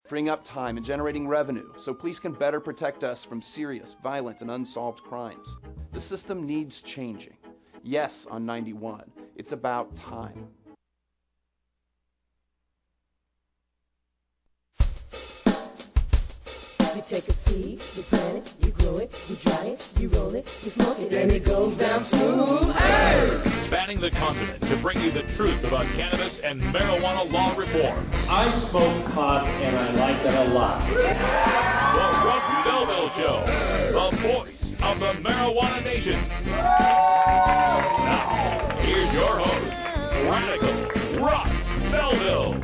freeing up time and generating revenue so police can better protect us from serious, violent, and unsolved crimes. The system needs changing. Yes, on 91, it's about time. You take a seed, you plant it, you grow it, you dry it, you roll it, you smoke it, and it goes down smooth. Hey! Spanning the continent to bring you the truth about cannabis and marijuana law reform. I smoke pot and I like it a lot. The Russ Belville Show, the voice of the marijuana nation. Now, here's your host, Radical Russ Belville.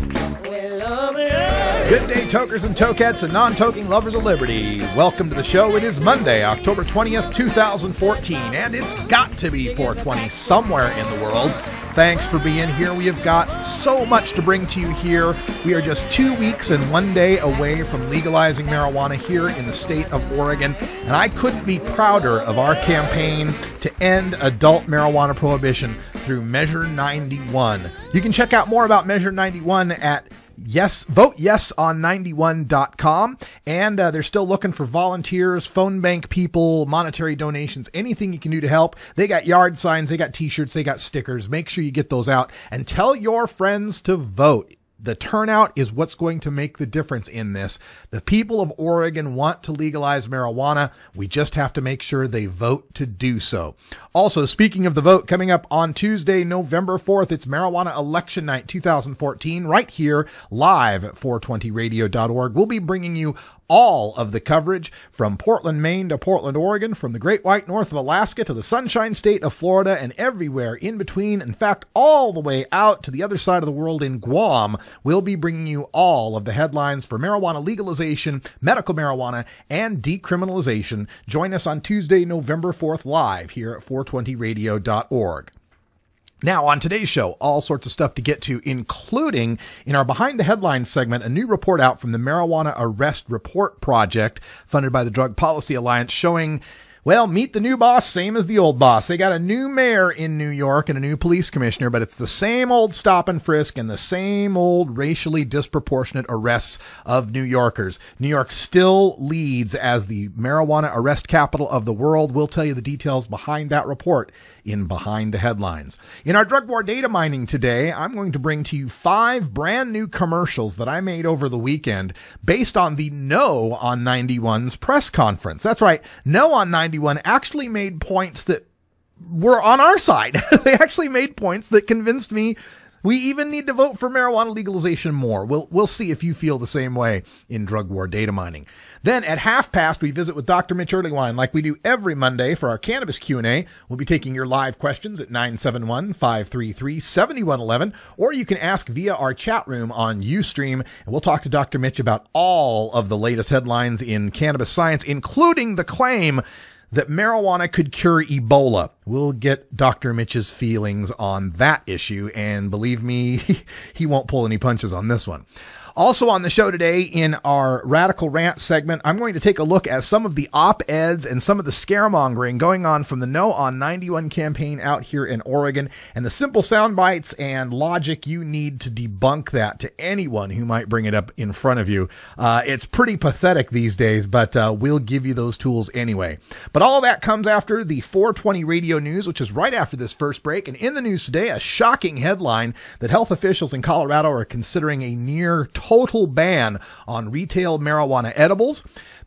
Good day, tokers and tokettes and non-toking lovers of liberty. Welcome to the show. It is Monday, October 20th, 2014, and it's got to be 420 somewhere in the world. Thanks for being here. We have got so much to bring to you here. We are just 2 weeks and 1 day away from legalizing marijuana here in the state of Oregon, and I couldn't be prouder of our campaign to end adult marijuana prohibition through Measure 91. You can check out more about Measure 91 at VoteYesOn91.com, and they're still looking for volunteers, phone bank people, monetary donations, anything you can do to help. They got yard signs, they got t-shirts, they got stickers. Make sure you get those out and tell your friends to vote. The turnout is what's going to make the difference in this. The people of Oregon want to legalize marijuana. We just have to make sure they vote to do so. Also, speaking of the vote, coming up on Tuesday, November 4th, it's Marijuana Election Night 2014, right here, live at 420radio.org. We'll be bringing you all of the coverage from Portland, Maine to Portland, Oregon, from the Great White North of Alaska to the Sunshine State of Florida and everywhere in between. In fact, all the way out to the other side of the world in Guam. We'll be bringing you all of the headlines for marijuana legalization, medical marijuana, and decriminalization. Join us on Tuesday, November 4th, live here at 420radio.org. Now, on today's show, all sorts of stuff to get to, including in our Behind the Headlines segment, a new report out from the Marijuana Arrest Report Project, funded by the Drug Policy Alliance, showing, well, meet the new boss, same as the old boss. They got a new mayor in New York and a new police commissioner, but it's the same old stop and frisk and the same old racially disproportionate arrests of New Yorkers. New York still leads as the marijuana arrest capital of the world. We'll tell you the details behind that report in Behind the Headlines. In our drug war data mining today, I'm going to bring to you 5 brand new commercials that I made over the weekend based on the No on 91's press conference. That's right. No on 91 actually made points that were on our side. They actually made points that convinced me we even need to vote for marijuana legalization more. We'll see if you feel the same way in drug war data mining. Then at 5:30, we visit with Dr. Mitch Earlywine like we do every Monday for our cannabis Q&A. We'll be taking your live questions at 971-533-7111, or you can ask via our chat room on Ustream, and we'll talk to Dr. Mitch about all of the latest headlines in cannabis science, including the claim that marijuana could cure Ebola. We'll get Dr. Mitch's feelings on that issue, and believe me, he won't pull any punches on this one. Also on the show today, in our Radical Rant segment, I'm going to take a look at some of the op-eds and some of the scaremongering going on from the No on 91 campaign out here in Oregon, and the simple sound bites and logic you need to debunk that to anyone who might bring it up in front of you. It's pretty pathetic these days, but we'll give you those tools anyway. But all of that comes after the 420 radio news, which is right after this first break. And in the news today, a shocking headline that health officials in Colorado are considering a near total ban on retail marijuana edibles.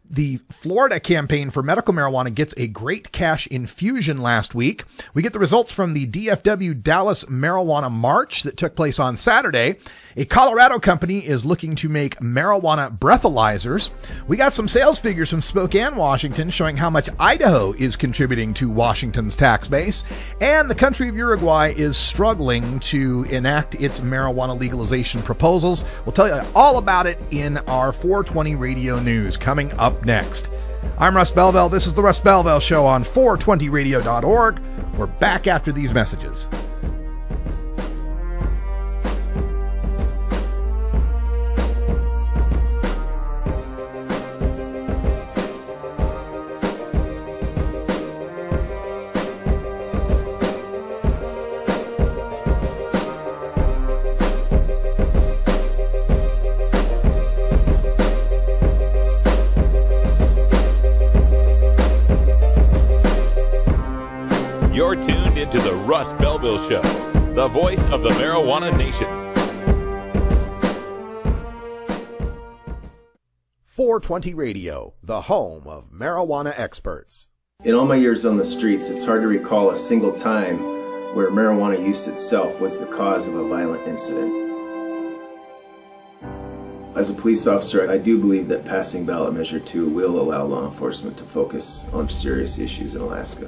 The Florida campaign for medical marijuana gets a great cash infusion last week. We get the results from the DFW Dallas Marijuana March that took place on Saturday. A Colorado company is looking to make marijuana breathalyzers. We got some sales figures from Spokane, Washington, showing how much Idaho is contributing to Washington's tax base. And the country of Uruguay is struggling to enact its marijuana legalization proposals. We'll tell you all about it in our 420 radio news coming up next. I'm Russ Belville. This is the Russ Belville Show on 420radio.org. We're back after these messages. Russ Belville Show, the voice of the marijuana nation. 420 Radio, the home of marijuana experts. In all my years on the streets, it's hard to recall a single time where marijuana use itself was the cause of a violent incident. As a police officer, I do believe that passing ballot measure 2 will allow law enforcement to focus on serious issues in Alaska.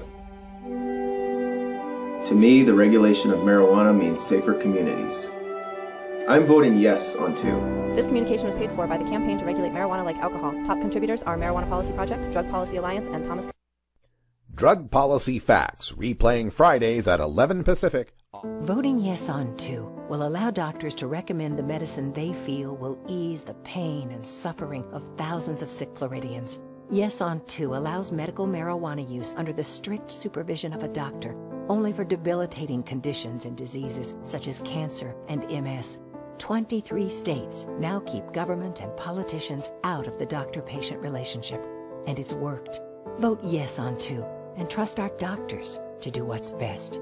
To me, the regulation of marijuana means safer communities. I'm voting yes on 2. This communication was paid for by the Campaign to Regulate Marijuana Like Alcohol. Top contributors are Marijuana Policy Project, Drug Policy Alliance, and Thomas. Drug Policy Facts, replaying Fridays at 11 Pacific. Voting yes on 2 will allow doctors to recommend the medicine they feel will ease the pain and suffering of thousands of sick Floridians. Yes on 2 allows medical marijuana use under the strict supervision of a doctor, only for debilitating conditions and diseases such as cancer and MS. 23 states now keep government and politicians out of the doctor-patient relationship, and it's worked. Vote yes on 2 and trust our doctors to do what's best.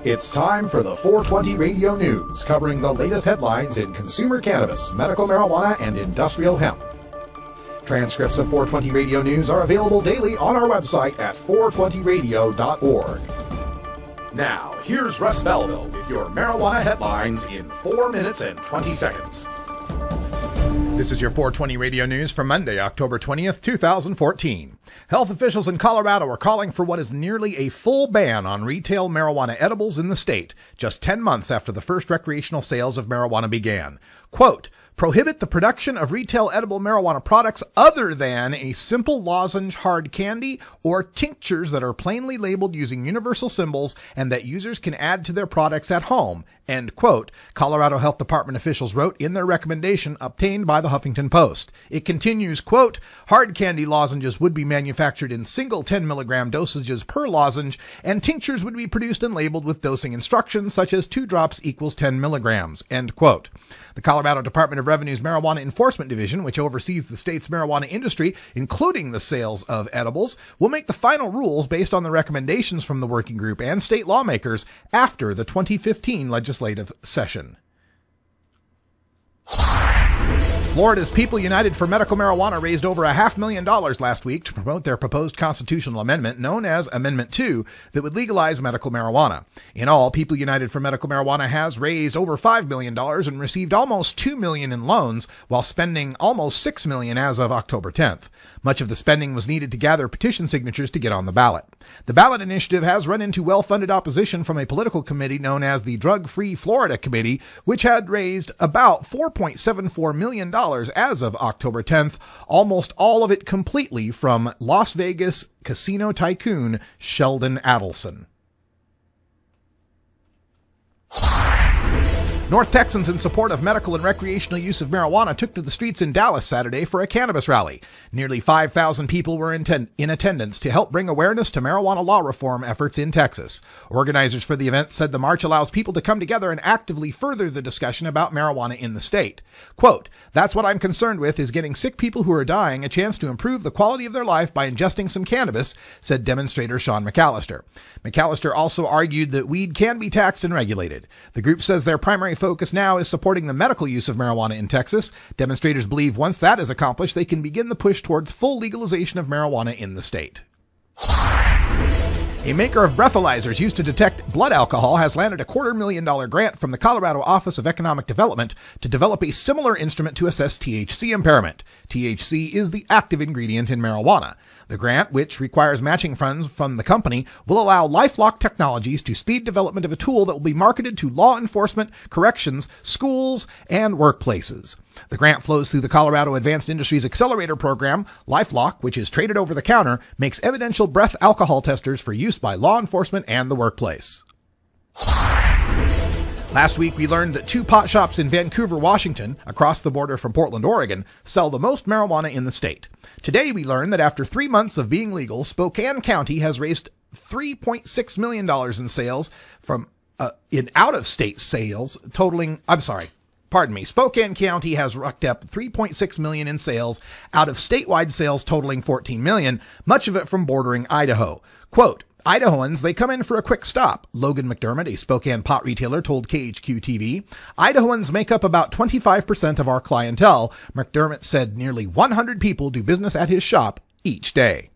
It's time for the 420 Radio News, covering the latest headlines in consumer cannabis, medical marijuana, and industrial hemp. Transcripts of 420 Radio News are available daily on our website at 420radio.org. Now, here's Russ Belville with your marijuana headlines in 4 minutes and 20 seconds. This is your 420 Radio News for Monday, October 20th, 2014. Health officials in Colorado are calling for what is nearly a full ban on retail marijuana edibles in the state, just 10 months after the first recreational sales of marijuana began. Quote, prohibit the production of retail edible marijuana products other than a simple lozenge hard candy or tinctures that are plainly labeled using universal symbols and that users can add to their products at home, end quote, Colorado Health Department officials wrote in their recommendation obtained by the Huffington Post. It continues, quote, hard candy lozenges would be manufactured in single 10 milligram dosages per lozenge, and tinctures would be produced and labeled with dosing instructions such as 2 drops equals 10 milligrams, end quote. The Colorado Department of Revenue's Marijuana Enforcement Division, which oversees the state's marijuana industry, including the sales of edibles, will make the final rules based on the recommendations from the working group and state lawmakers after the 2015 legislative session. Florida's People United for Medical Marijuana raised over $500,000 last week to promote their proposed constitutional amendment known as Amendment 2 that would legalize medical marijuana. In all, People United for Medical Marijuana has raised over $5 million and received almost $2 million in loans while spending almost $6 million as of October 10th. Much of the spending was needed to gather petition signatures to get on the ballot. The ballot initiative has run into well-funded opposition from a political committee known as the Drug-Free Florida Committee, which had raised about $4.74 million as of October 10th, almost all of it completely from Las Vegas casino tycoon Sheldon Adelson. North Texans in support of medical and recreational use of marijuana took to the streets in Dallas Saturday for a cannabis rally. Nearly 5,000 people were in attendance to help bring awareness to marijuana law reform efforts in Texas. Organizers for the event said the march allows people to come together and actively further the discussion about marijuana in the state. Quote, that's what I'm concerned with is getting sick people who are dying a chance to improve the quality of their life by ingesting some cannabis, said demonstrator Sean McAllister. McAllister also argued that weed can be taxed and regulated. The group says their primary focus now is supporting the medical use of marijuana in Texas. Demonstrators believe once that is accomplished, they can begin the push towards full legalization of marijuana in the state. A maker of breathalyzers used to detect blood alcohol has landed a $250,000 grant from the Colorado Office of Economic Development to develop a similar instrument to assess THC impairment. THC is the active ingredient in marijuana. The grant, which requires matching funds from the company, will allow LifeLock Technologies to speed development of a tool that will be marketed to law enforcement, corrections, schools, and workplaces. The grant flows through the Colorado Advanced Industries Accelerator Program. LifeLock, which is traded over the counter, makes evidential breath alcohol testers for use by law enforcement and the workplace. Last week, we learned that 2 pot shops in Vancouver, Washington, across the border from Portland, Oregon, sell the most marijuana in the state. Today, we learned that after 3 months of being legal, Spokane County has raised $3.6 million in sales from in out-of-state sales, totaling, Spokane County has racked up $3.6 million in sales out of statewide sales totaling $14 million, much of it from bordering Idaho. Quote, Idahoans, they come in for a quick stop. Logan McDermott, a Spokane pot retailer, told KHQ-TV. Idahoans make up about 25% of our clientele. McDermott said nearly 100 people do business at his shop each day.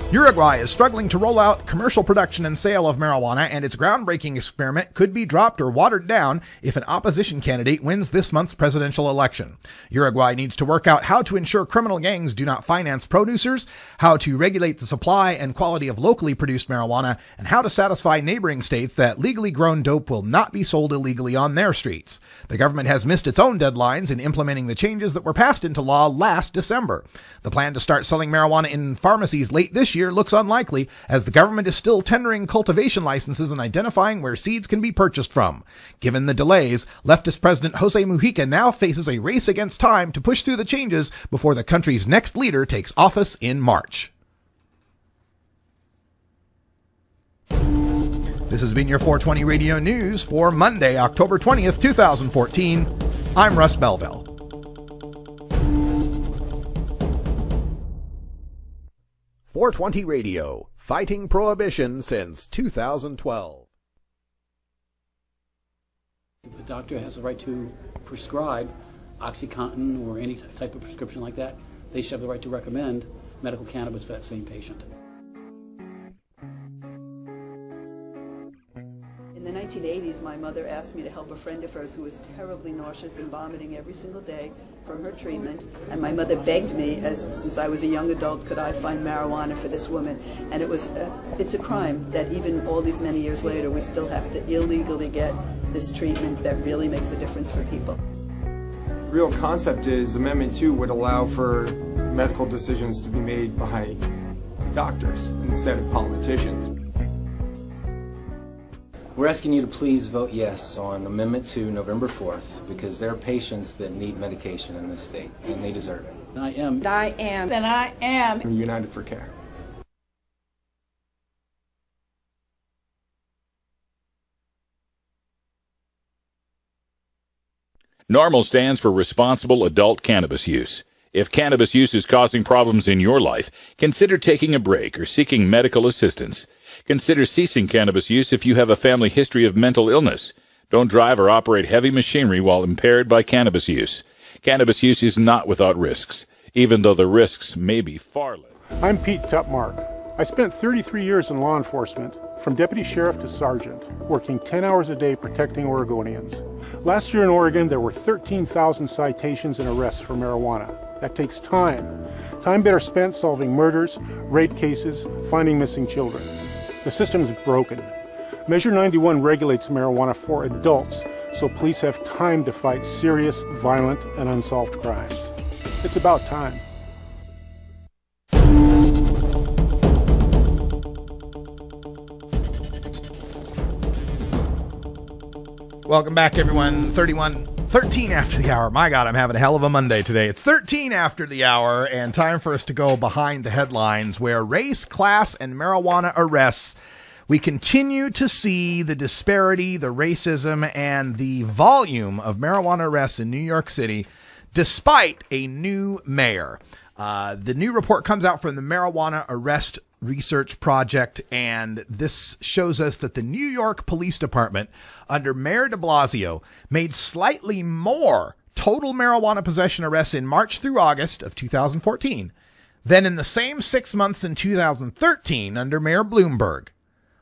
Uruguay is struggling to roll out commercial production and sale of marijuana, and its groundbreaking experiment could be dropped or watered down if an opposition candidate wins this month's presidential election. Uruguay needs to work out how to ensure criminal gangs do not finance producers, how to regulate the supply and quality of locally produced marijuana, and how to satisfy neighboring states that legally grown dope will not be sold illegally on their streets. The government has missed its own deadlines in implementing the changes that were passed into law last December. The plan to start selling marijuana in pharmacies late this year looks unlikely, as the government is still tendering cultivation licenses and identifying where seeds can be purchased from. Given the delays, leftist President Jose Mujica now faces a race against time to push through the changes before the country's next leader takes office in March. This has been your 420 Radio News for Monday, October 20th, 2014. I'm Russ Belville. .420 Radio, fighting prohibition since 2012. If a doctor has the right to prescribe OxyContin or any type of prescription like that, they should have the right to recommend medical cannabis for that same patient. In the 1980s, my mother asked me to help a friend of hers who was terribly nauseous and vomiting every single day from her treatment, and my mother begged me, since I was a young adult, could I find marijuana for this woman? And it's a crime that even all these many years later, we still have to illegally get this treatment that really makes a difference for people. The real concept is Amendment 2 would allow for medical decisions to be made by doctors instead of politicians. We're asking you to please vote yes on Amendment 2 November 4th, because there are patients that need medication in this state, and they deserve it. I am. I am. And I am. We're United for Care. NORMAL stands for Responsible Adult Cannabis Use. If cannabis use is causing problems in your life, consider taking a break or seeking medical assistance. Consider ceasing cannabis use if you have a family history of mental illness. Don't drive or operate heavy machinery while impaired by cannabis use. Cannabis use is not without risks, even though the risks may be far less. I'm Pete Tupmark. I spent 33 years in law enforcement, from deputy sheriff to sergeant, working 10 hours a day protecting Oregonians. Last year in Oregon, there were 13,000 citations and arrests for marijuana. That takes time. Time better spent solving murders, rape cases, finding missing children. The system is broken. Measure 91 regulates marijuana for adults, so police have time to fight serious, violent, and unsolved crimes. It's about time. Welcome back, everyone. 13 after the hour. My God, I'm having a hell of a Monday today. It's 13 after the hour, and time for us to go behind the headlines, where race, class, and marijuana arrests. We continue to see the disparity, the racism, and the volume of marijuana arrests in New York City, despite a new mayor. The new report comes out from the Marijuana Arrest Research Project, and this shows us that the New York Police Department, under Mayor de Blasio, made slightly more total marijuana possession arrests in March through August of 2014 than in the same 6 months in 2013 under Mayor Bloomberg.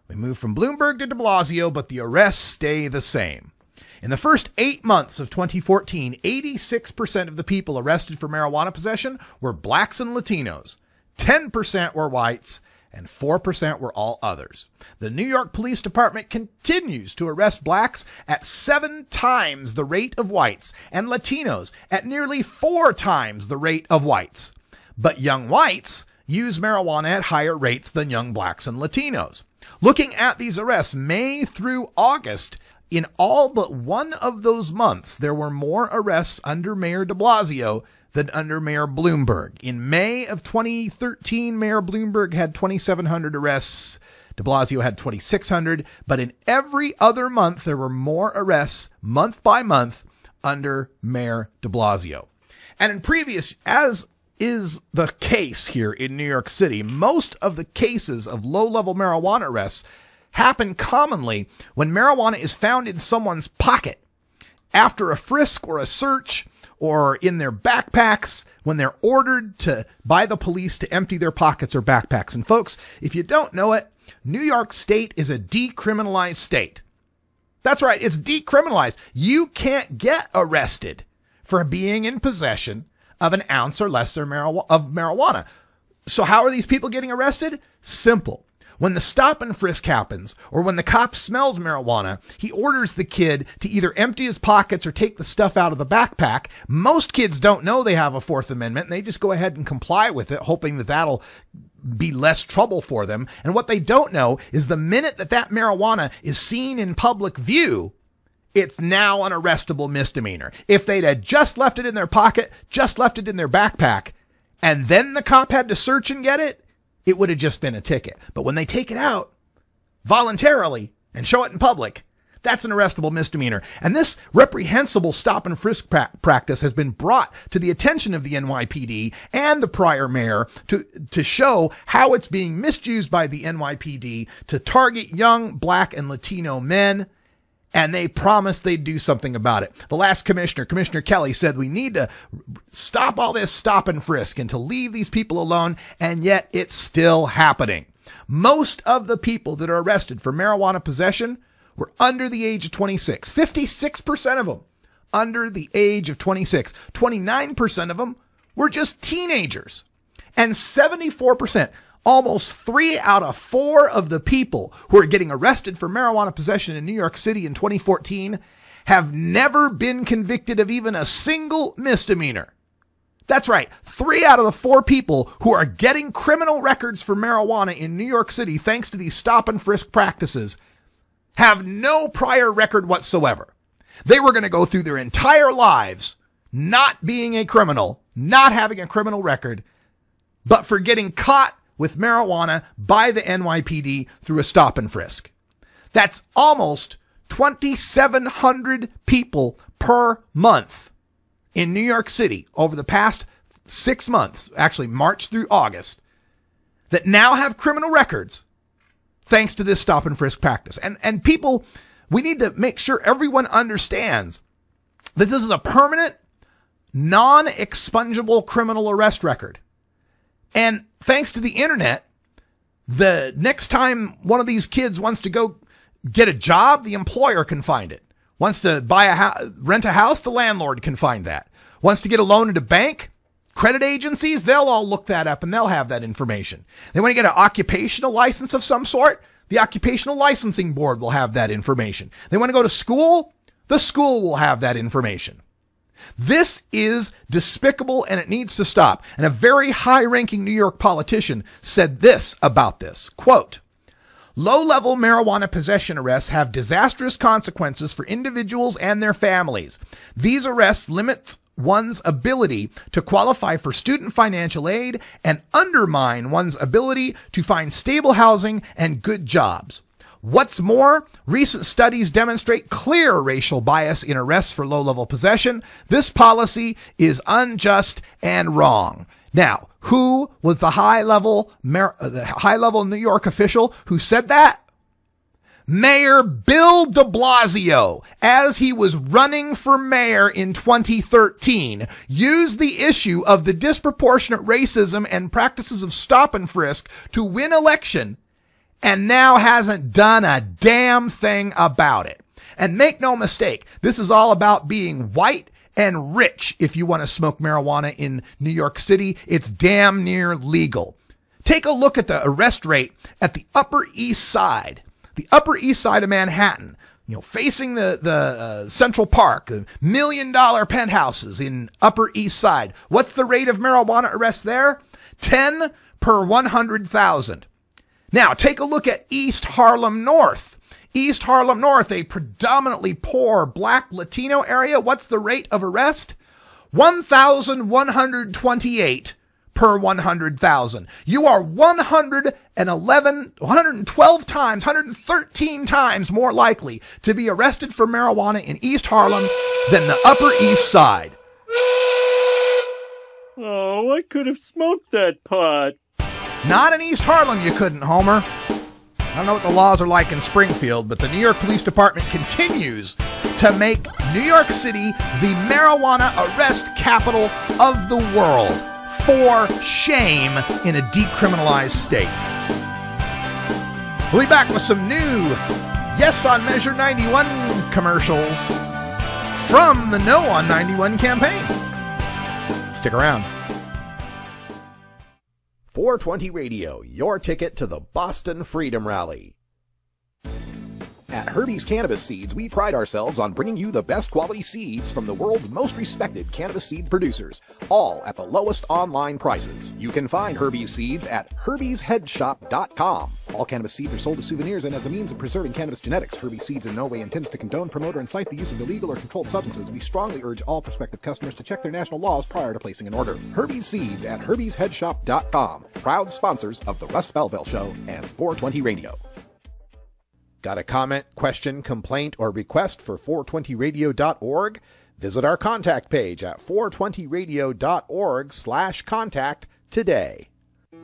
We move from Bloomberg to de Blasio, but the arrests stay the same. In the first 8 months of 2014, 86% of the people arrested for marijuana possession were blacks and Latinos. 10% were whites, and 4% were all others. The New York Police Department continues to arrest blacks at 7 times the rate of whites, and Latinos at nearly 4 times the rate of whites. But young whites use marijuana at higher rates than young blacks and Latinos. Looking at these arrests, May through August, in all but one of those months, there were more arrests under Mayor de Blasio than under Mayor Bloomberg. In May of 2013, Mayor Bloomberg had 2,700 arrests. De Blasio had 2,600, but in every other month, there were more arrests month by month under Mayor de Blasio. And in previous, as is the case here in New York City, most of the cases of low-level marijuana arrests happen commonly when marijuana is found in someone's pocket after a frisk or a search, or in their backpacks when they're ordered by the police to empty their pockets or backpacks. And folks, if you don't know it, New York State is a decriminalized state. That's right, it's decriminalized. You can't get arrested for being in possession of an ounce or less of marijuana. So how are these people getting arrested? Simple. When the stop and frisk happens, or when the cop smells marijuana, he orders the kid to either empty his pockets or take the stuff out of the backpack. Most kids don't know they have a Fourth Amendment, and they just go ahead and comply with it, hoping that that'll be less trouble for them. And what they don't know is the minute that marijuana is seen in public view, it's now an arrestable misdemeanor. If they'd had just left it in their pocket, just left it in their backpack, and then the cop had to search and get it, it would have just been a ticket. But when they take it out voluntarily and show it in public, that's an arrestable misdemeanor. And this reprehensible stop and frisk practice has been brought to the attention of the NYPD and the prior mayor to show how it's being misused by the NYPD to target young Black and Latino men. And they promised they'd do something about it. The last commissioner, Commissioner Kelly, said we need to stop all this stop and frisk and to leave these people alone, and yet it's still happening. Most of the people that are arrested for marijuana possession were under the age of 26. 56% of them under the age of 26. 29% of them were just teenagers. And 74%, almost 3 out of 4 of the people who are getting arrested for marijuana possession in New York City in 2014 have never been convicted of even a single misdemeanor. That's right. 3 out of the 4 people who are getting criminal records for marijuana in New York City, thanks to these stop and frisk practices, have no prior record whatsoever. They were going to go through their entire lives not being a criminal, not having a criminal record, but for getting caught with marijuana by the NYPD through a stop and frisk. That's almost 2,700 people per month in New York City over the past 6 months, actually March through August, that now have criminal records thanks to this stop and frisk practice. And people, we need to make sure everyone understands that this is a permanent, non-expungible criminal arrest record. And thanks to the internet, the next time one of these kids wants to go get a job, the employer can find it. Wants to rent a house, the landlord can find that. Wants to get a loan at a bank, credit agencies, they'll all look that up and they'll have that information. They want to get an occupational license of some sort, the Occupational Licensing Board will have that information. They want to go to school, the school will have that information. This is despicable and it needs to stop. And a very high-ranking New York politician said this about this, quote, "Low-level marijuana possession arrests have disastrous consequences for individuals and their families. These arrests limit one's ability to qualify for student financial aid and undermine one's ability to find stable housing and good jobs. What's more, recent studies demonstrate clear racial bias in arrests for low-level possession. This policy is unjust and wrong." Now, who was the high-level New York official who said that? Mayor Bill de Blasio, as he was running for mayor in 2013, used the issue of the disproportionate racism and practices of stop and frisk to win election, and now hasn't done a damn thing about it. And make no mistake, this is all about being white and rich. If you want to smoke marijuana in New York City, it's damn near legal. Take a look at the arrest rate at the Upper East Side. The Upper East Side of Manhattan, facing the Central Park, the $1 million penthouses in Upper East Side. What's the rate of marijuana arrests there? 10 per 100,000. Now, take a look at East Harlem North. East Harlem North, a predominantly poor Black Latino area. What's the rate of arrest? 1,128 per 100,000. You are 100 and 112 times, 113 times more likely to be arrested for marijuana in East Harlem than the Upper East Side. Oh, I could have smoked that pot. Not in East Harlem, you couldn't, Homer. I don't know what the laws are like in Springfield, but the New York Police Department continues to make New York City the marijuana arrest capital of the world. For shame in a decriminalized state. We'll be back with some new Yes on Measure 91 commercials from the No on 91 campaign. Stick around. 420 Radio, your ticket to the Boston Freedom Rally. At Herbie's Cannabis Seeds, we pride ourselves on bringing you the best quality seeds from the world's most respected cannabis seed producers, all at the lowest online prices. You can find Herbie's seeds at herbiesheadshop.com. All cannabis seeds are sold as souvenirs and as a means of preserving cannabis genetics. Herbie's Seeds in no way intends to condone, promote, or incite the use of illegal or controlled substances. We strongly urge all prospective customers to check their national laws prior to placing an order. Herbie's Seeds at herbiesheadshop.com. Proud sponsors of the Russ Belville Show and 420 Radio. Got a comment, question, complaint, or request for 420radio.org? Visit our contact page at 420radio.org/contact today.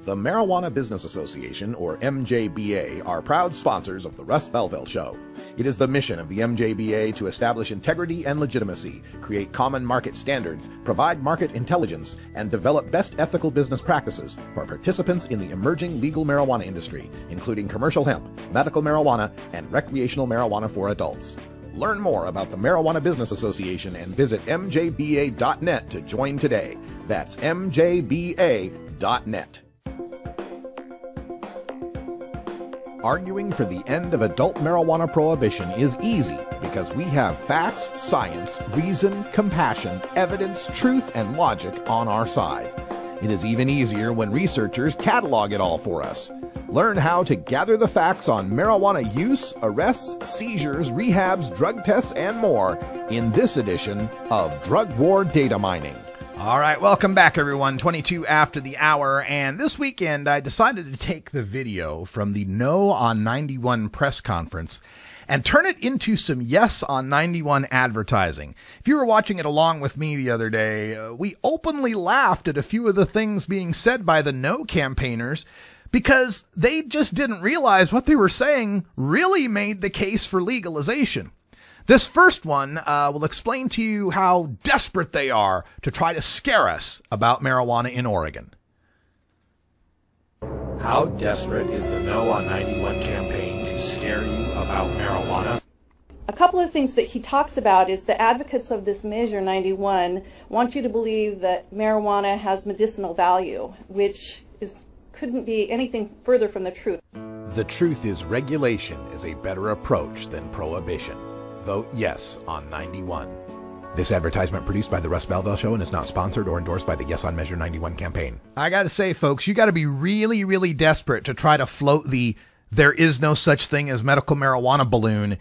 The Marijuana Business Association, or MJBA, are proud sponsors of the Russ Belville Show. It is the mission of the MJBA to establish integrity and legitimacy, create common market standards, provide market intelligence, and develop best ethical business practices for participants in the emerging legal marijuana industry, including commercial hemp, medical marijuana, and recreational marijuana for adults. Learn more about the Marijuana Business Association and visit mjba.net to join today. That's mjba.net. Arguing for the end of adult marijuana prohibition is easy because we have facts, science, reason, compassion, evidence, truth, and logic on our side. It is even easier when researchers catalog it all for us. Learn how to gather the facts on marijuana use, arrests, seizures, rehabs, drug tests, and more in this edition of Drug War Data Mining. All right, welcome back, everyone. 22 after the hour, and this weekend I decided to take the video from the No on 91 press conference and turn it into some Yes on 91 advertising. If you were watching it along with me the other day, we openly laughed at a few of the things being said by the No campaigners because they just didn't realize what they were saying really made the case for legalization. This first one will explain to you how desperate they are to try to scare us about marijuana in Oregon. How desperate is the No on 91 campaign to scare you about marijuana? A couple of things that he talks about is the advocates of this Measure 91 want you to believe that marijuana has medicinal value, which couldn't be anything further from the truth. The truth is regulation is a better approach than prohibition. Vote yes on 91. This advertisement produced by the Russ Belville Show and is not sponsored or endorsed by the Yes on Measure 91 campaign. I got to say, folks, you got to be really, really desperate to try to float the "there is no such thing as medical marijuana" balloon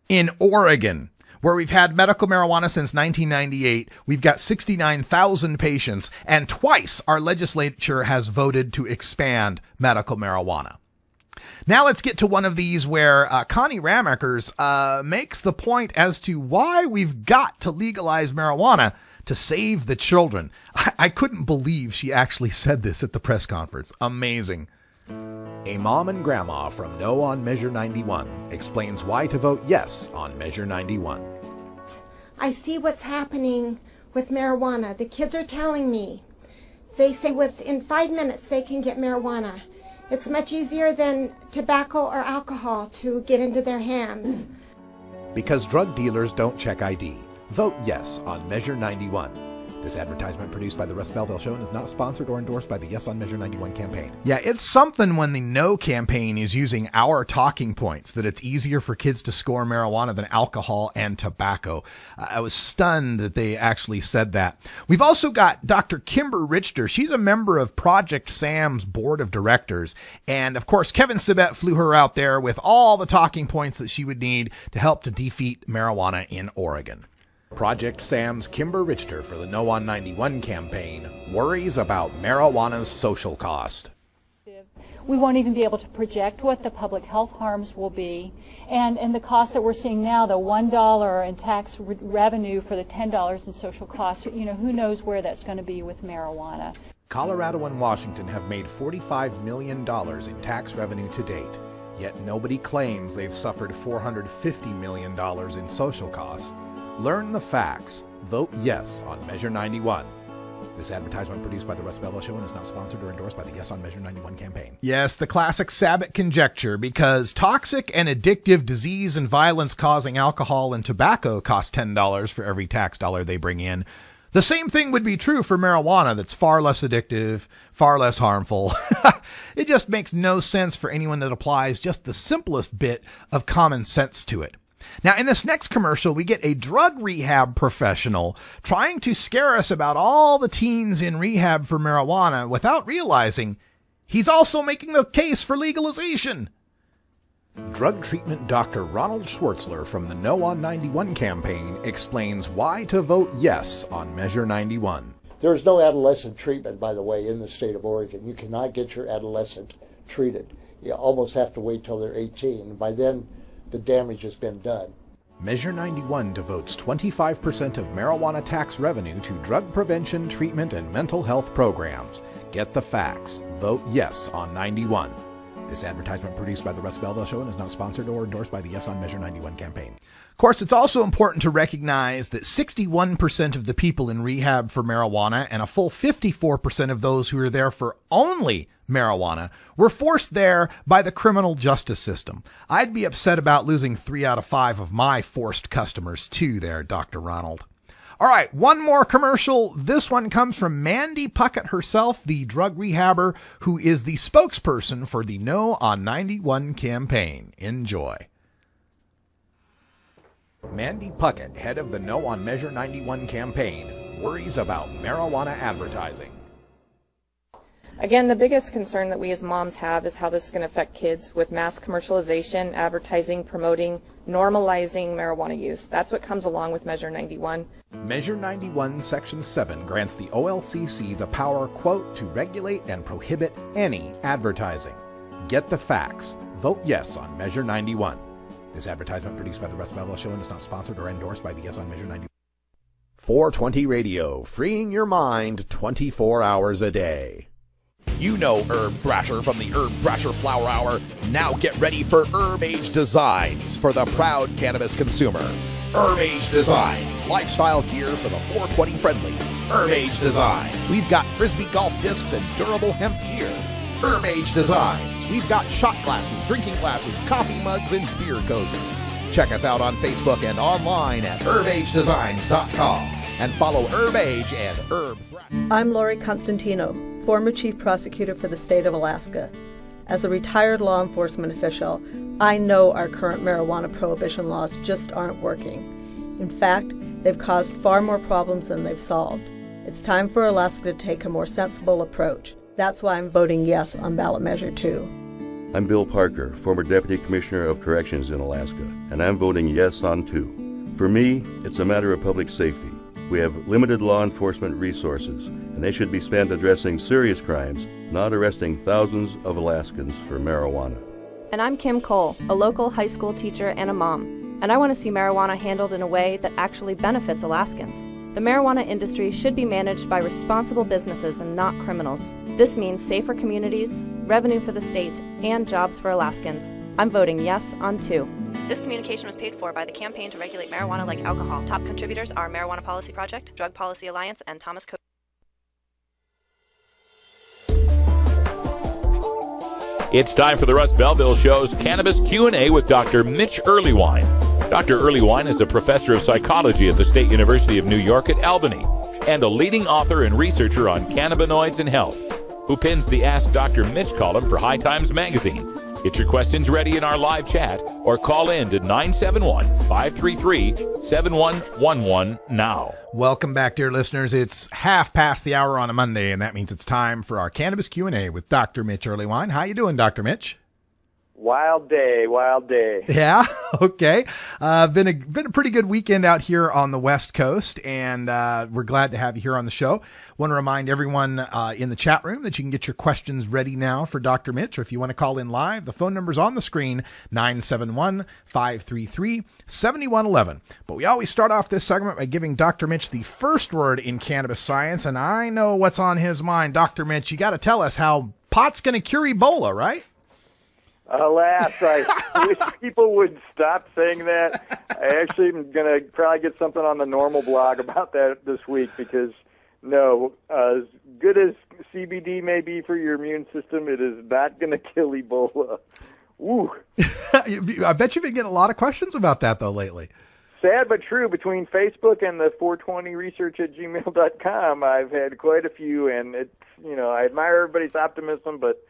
in Oregon, where we've had medical marijuana since 1998. We've got 69,000 patients, and twice our legislature has voted to expand medical marijuana. Now let's get to one of these where Connie Ramakers makes the point as to why we've got to legalize marijuana to save the children. I couldn't believe she actually said this at the press conference. Amazing. A mom and grandma from No on Measure 91 explains why to vote yes on Measure 91. I see what's happening with marijuana. The kids are telling me. They say within 5 minutes they can get marijuana. It's much easier than tobacco or alcohol to get into their hands. Because drug dealers don't check ID. Vote yes on Measure 91. This advertisement produced by the Russ Belville Show and is not sponsored or endorsed by the Yes on Measure 91 campaign. Yeah, it's something when the No campaign is using our talking points, that it's easier for kids to score marijuana than alcohol and tobacco. I was stunned that they actually said that. We've also got Dr. Kimber Richter. She's a member of Project SAM's board of directors. And of course, Kevin Sibet flew her out there with all the talking points that she would need to help to defeat marijuana in Oregon. Project SAM's Kimber Richter for the No on 91 campaign worries about marijuana's social cost. we won't even be able to project what the public health harms will be. And the costs that we're seeing now, the $1 in tax revenue for the $10 in social costs, you know, who knows where that's going to be with marijuana. Colorado and Washington have made $45 million in tax revenue to date, yet nobody claims they've suffered $450 million in social costs. Learn the facts. Vote yes on Measure 91. This advertisement produced by the Russ Belville Show and is not sponsored or endorsed by the Yes on Measure 91 campaign. Yes, the classic Sabbath conjecture, because toxic and addictive disease and violence-causing alcohol and tobacco cost $10 for every tax dollar they bring in. The same thing would be true for marijuana, that's far less addictive, far less harmful. It just makes no sense for anyone that applies just the simplest bit of common sense to it. Now, in this next commercial, we get a drug rehab professional trying to scare us about all the teens in rehab for marijuana without realizing he's also making the case for legalization. Drug treatment Dr. Ronald Schwartzler from the No on 91 campaign explains why to vote yes on Measure 91. There is no adolescent treatment, by the way, in the state of Oregon. You cannot get your adolescent treated. You almost have to wait till they're 18. By then, the damage has been done. Measure 91 devotes 25% of marijuana tax revenue to drug prevention, treatment, and mental health programs. Get the facts. Vote yes on 91. This advertisement produced by the Russ Belville Show and is not sponsored or endorsed by the Yes on Measure 91 campaign. Of course, it's also important to recognize that 61% of the people in rehab for marijuana and a full 54% of those who are there for only marijuana were forced there by the criminal justice system. I'd be upset about losing 3 out of 5 of my forced customers too there, Dr. Ronald. All right, one more commercial. This one comes from Mandy Puckett herself, the drug rehabber who is the spokesperson for the No on 91 campaign. Enjoy. Mandy Puckett, head of the No on Measure 91 campaign, worries about marijuana advertising. Again, the biggest concern that we as moms have is how this is going to affect kids with mass commercialization, advertising, promoting, normalizing marijuana use. That's what comes along with Measure 91. Measure 91, Section 7 grants the OLCC the power, quote, to regulate and prohibit any advertising. Get the facts. Vote yes on Measure 91. This advertisement produced by the Russ Belville Show and is not sponsored or endorsed by the Yes on Measure 91. 420 Radio, freeing your mind 24 hours a day. You know Herb Thrasher from the Herb Thrasher Flower Hour. Now get ready for Herb Age Designs for the proud cannabis consumer. Herb Age Designs, lifestyle gear for the 420 friendly. Herb Age Designs, we've got Frisbee golf discs and durable hemp gear. Herb Age Designs, we've got shot glasses, drinking glasses, coffee mugs, and beer cozies. Check us out on Facebook and online at herbagedesigns.com. And follow Herb Age and Herb Thrasher. I'm Lori Constantino, former Chief Prosecutor for the state of Alaska. As a retired law enforcement official, I know our current marijuana prohibition laws just aren't working. In fact, they've caused far more problems than they've solved. It's time for Alaska to take a more sensible approach. That's why I'm voting yes on ballot measure 2. I'm Bill Parker, former Deputy Commissioner of Corrections in Alaska, and I'm voting yes on 2. For me, it's a matter of public safety. We have limited law enforcement resources, and they should be spent addressing serious crimes, not arresting thousands of Alaskans for marijuana. And I'm Kim Cole, a local high school teacher and a mom, and I want to see marijuana handled in a way that actually benefits Alaskans. The marijuana industry should be managed by responsible businesses and not criminals. This means safer communities, revenue for the state, and jobs for Alaskans. I'm voting yes on 2. This communication was paid for by the Campaign to Regulate Marijuana Like Alcohol. Top contributors are Marijuana Policy Project, Drug Policy Alliance, and Thomas Co. It's time for the Russ Belville Show's Cannabis Q&A with Dr. Mitch Earlywine. Dr. Earlywine is a professor of psychology at the State University of New York at Albany and a leading author and researcher on cannabinoids and health, who pins the Ask Dr. Mitch column for High Times magazine. Get your questions ready in our live chat or call in to 971-533-7111 now. Welcome back, dear listeners. It's 1:30 on a Monday, and that means it's time for our Cannabis Q&A with Dr. Mitch Earlywine. How you doing, Dr. Mitch? Wild day, wild day. Yeah. Okay. Been a pretty good weekend out here on the West Coast, and we're glad to have you here on the show. Want to remind everyone in the chat room that you can get your questions ready now for Dr. Mitch, or if you want to call in live, the phone number's on the screen, 971-533-7111. But we always start off this segment by giving Dr. Mitch the first word in cannabis science, and I know what's on his mind. Dr. Mitch, you got to tell us how pot's going to cure Ebola, right? Alas, I wish people would stop saying that. I actually am going to probably get something on the Normal blog about that this week, because, no, as good as CBD may be for your immune system, it is not going to kill Ebola. Woo. I bet you've been getting a lot of questions about that, though, lately. Sad but true. Between Facebook and the 420research@gmail.com, I've had quite a few, and it's, I admire everybody's optimism, but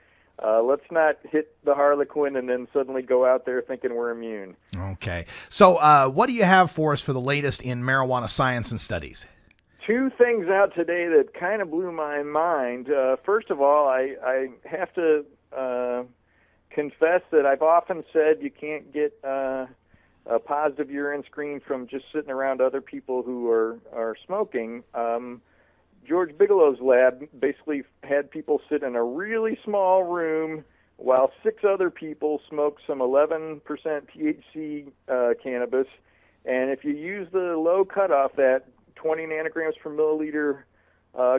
let's not hit the Harlequin and then suddenly go out there thinking we're immune. Okay. So what do you have for us for the latest in marijuana science and studies? Two things out today that kind of blew my mind. First of all, I have to confess that I've often said you can't get a positive urine screen from just sitting around other people who are smoking. George Bigelow's lab basically had people sit in a really small room while 6 other people smoked some 11% THC cannabis. And if you use the low cutoff, that 20 nanograms per milliliter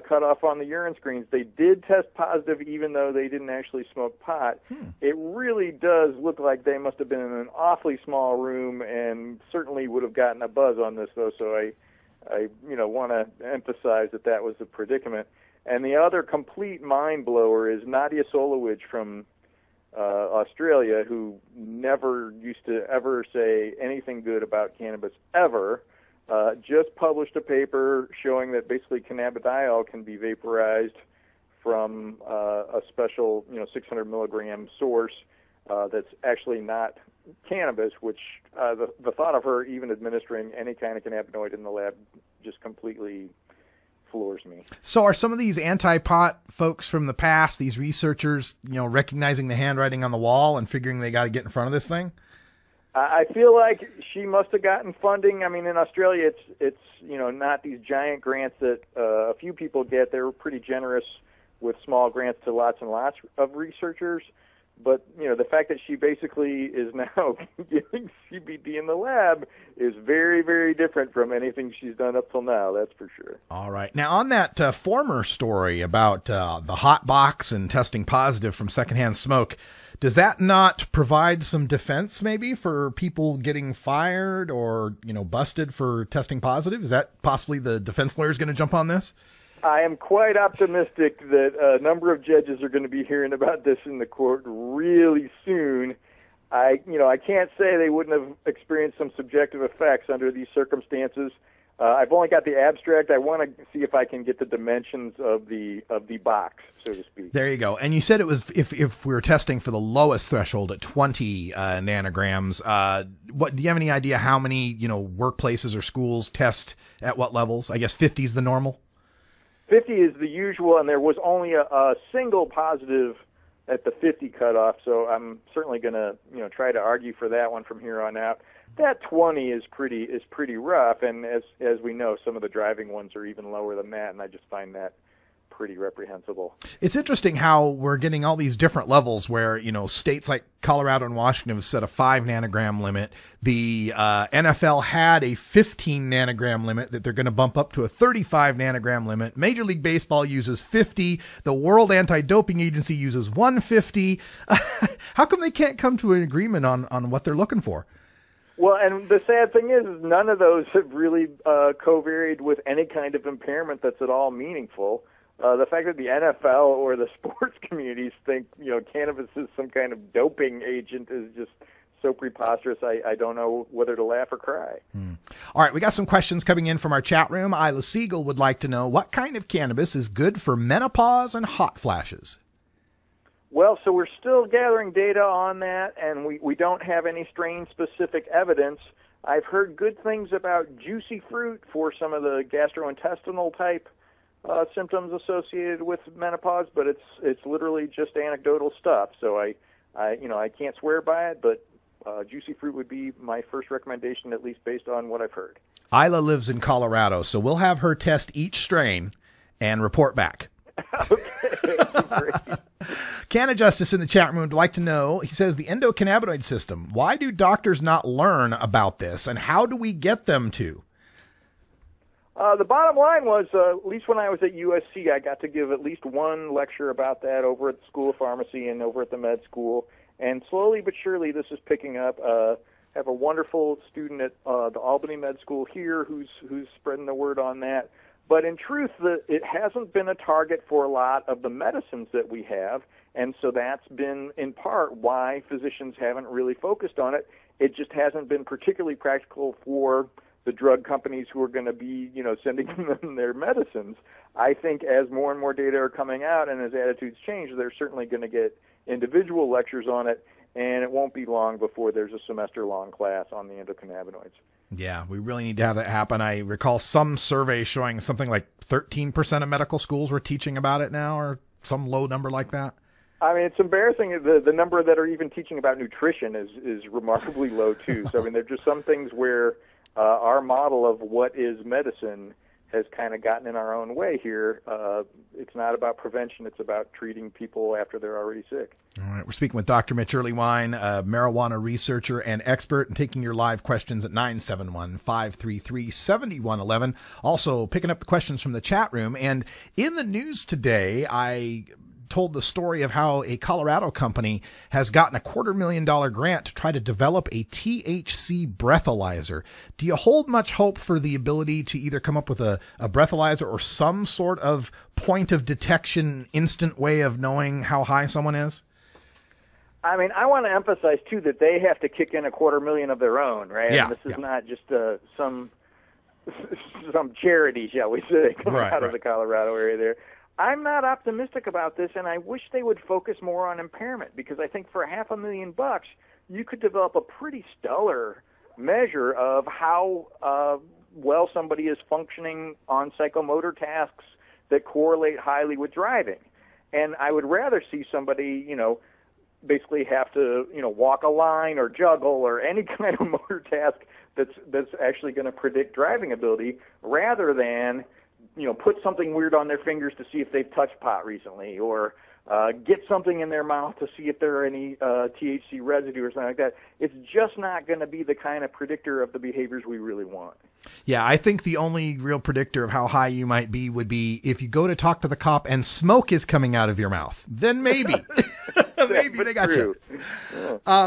cutoff on the urine screens, they did test positive even though they didn't actually smoke pot. It really does look like they must have been in an awfully small room, and certainly would have gotten a buzz on this, though, so I want to emphasize that was a predicament. And the other complete mind blower is Nadia Solowich from Australia, who never used to ever say anything good about cannabis ever, just published a paper showing that basically cannabidiol can be vaporized from a special 600 milligram source that's actually not cannabis, which the thought of her even administering any kind of cannabinoid in the lab just completely floors me. So are some of these anti-pot folks from the past, these researchers, recognizing the handwriting on the wall and figuring they got to get in front of this thing? I feel like she must have gotten funding. I mean, in Australia, it's not these giant grants that a few people get. They were pretty generous with small grants to lots and lots of researchers. But, the fact that she basically is now giving CBD in the lab is very, very different from anything she's done up till now, that's for sure. All right. Now, on that former story about the hot box and testing positive from secondhand smoke, does that not provide some defense maybe for people getting fired or, busted for testing positive? Is that possibly the defense lawyer is going to jump on this? I am quite optimistic that a number of judges are going to be hearing about this in the court really soon. I can't say they wouldn't have experienced some subjective effects under these circumstances. I've only got the abstract. I want to see if I can get the dimensions of the box, so to speak. There you go. And you said it was if we were testing for the lowest threshold at 20 nanograms. What do you have any idea how many workplaces or schools test at what levels? I guess 50 is the normal. 50 is the usual, and there was only a single positive at the 50 cutoff, so I'm certainly going to try to argue for that one from here on out. That 20 is pretty rough, and as we know, some of the driving ones are even lower than that, and I just find that pretty reprehensible. It's interesting how we're getting all these different levels where, states like Colorado and Washington have set a 5 nanogram limit. The NFL had a 15 nanogram limit that they're going to bump up to a 35 nanogram limit. Major League Baseball uses 50. The World Anti-Doping Agency uses 150. How come they can't come to an agreement on what they're looking for? Well, and the sad thing is none of those have really co-varied with any kind of impairment that's at all meaningful. The fact that the NFL or the sports communities think, cannabis is some kind of doping agent is just so preposterous. I don't know whether to laugh or cry. All right, we got some questions coming in from our chat room. Isla Siegel would like to know what kind of cannabis is good for menopause and hot flashes. Well, so we're still gathering data on that, and we don't have any strain-specific evidence. I've heard good things about juicy fruit for some of the gastrointestinal type symptoms associated with menopause, but it's literally just anecdotal stuff. So I I can't swear by it, but juicy fruit would be my first recommendation, at least based on what I've heard. Isla lives in Colorado, so we'll have her test each strain and report back. Okay, great. Canna Justice in the chat room would like to know, he says, the endocannabinoid system. Why do doctors not learn about this, and how do we get them to? The bottom line was, at least when I was at USC, I got to give at least one lecture about that over at the School of Pharmacy and over at the med school. And slowly but surely, this is picking up. I have a wonderful student at the Albany Med School here who's spreading the word on that. But in truth, it hasn't been a target for a lot of the medicines that we have, and so that's been in part why physicians haven't really focused on it. It just hasn't been particularly practical for the drug companies who are going to be, sending them their medicines. I think as more and more data are coming out and as attitudes change, they're certainly going to get individual lectures on it, and it won't be long before there's a semester-long class on the endocannabinoids. Yeah, we really need to have that happen. I recall some survey showing something like 13% of medical schools were teaching about it now, or some low number like that. I mean, it's embarrassing. The number that are even teaching about nutrition is remarkably low, too. So, I mean, there are just some things where our model of what is medicine has kind of gotten in our own way here. It's not about prevention. It's about treating people after they're already sick. All right. We're speaking with Dr. Mitch Earlywine, a marijuana researcher and expert, and taking your live questions at 971-533-7111. Also picking up the questions from the chat room. And in the news today, I told the story of how a Colorado company has gotten a $250,000 grant to try to develop a THC breathalyzer. Do you hold much hope for the ability to either come up with a breathalyzer or some sort of point of detection, instant way of knowing how high someone is? I mean, I want to emphasize, too, that they have to kick in $250,000 of their own, right? Yeah, and this is not just some charity, shall we say, coming out of the Colorado area there. I'm not optimistic about this, and I wish they would focus more on impairment, because I think for $500,000, you could develop a pretty stellar measure of how well somebody is functioning on psychomotor tasks that correlate highly with driving. And I would rather see somebody, basically have to, walk a line or juggle or any kind of motor task that's actually going to predict driving ability, rather than put something weird on their fingers to see if they've touched pot recently, or get something in their mouth to see if there are any THC residue or something like that. It's just not going to be the kind of predictor of the behaviors we really want. Yeah, I think the only real predictor of how high you might be would be if you go to talk to the cop and smoke is coming out of your mouth. Then maybe. Maybe they got you.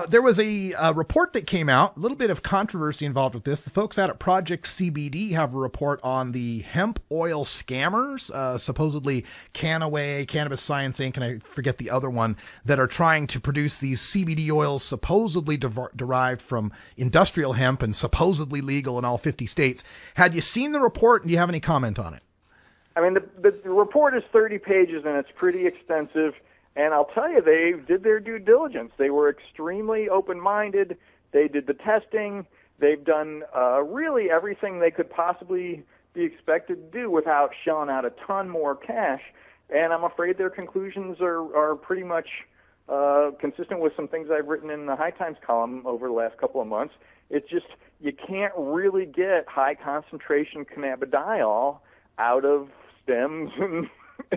There was a report that came out, a little bit of controversy involved with this. The folks out at Project CBD have a report on the hemp oil scammers, supposedly Canaway, Cannabis Science Inc., and I forget the other one, that are trying to produce these CBD oils supposedly derived from industrial hemp and supposedly legal in all 50 states. Had you seen the report, and do you have any comment on it? I mean, the report is 30 pages, and it's pretty extensive. And I'll tell you, they did their due diligence. They were extremely open-minded. They did the testing. They've done really everything they could possibly be expected to do without shelling out a ton more cash. And I'm afraid their conclusions are pretty much consistent with some things I've written in the High Times column over the last couple of months. It's just you can't really get high-concentration cannabidiol out of stems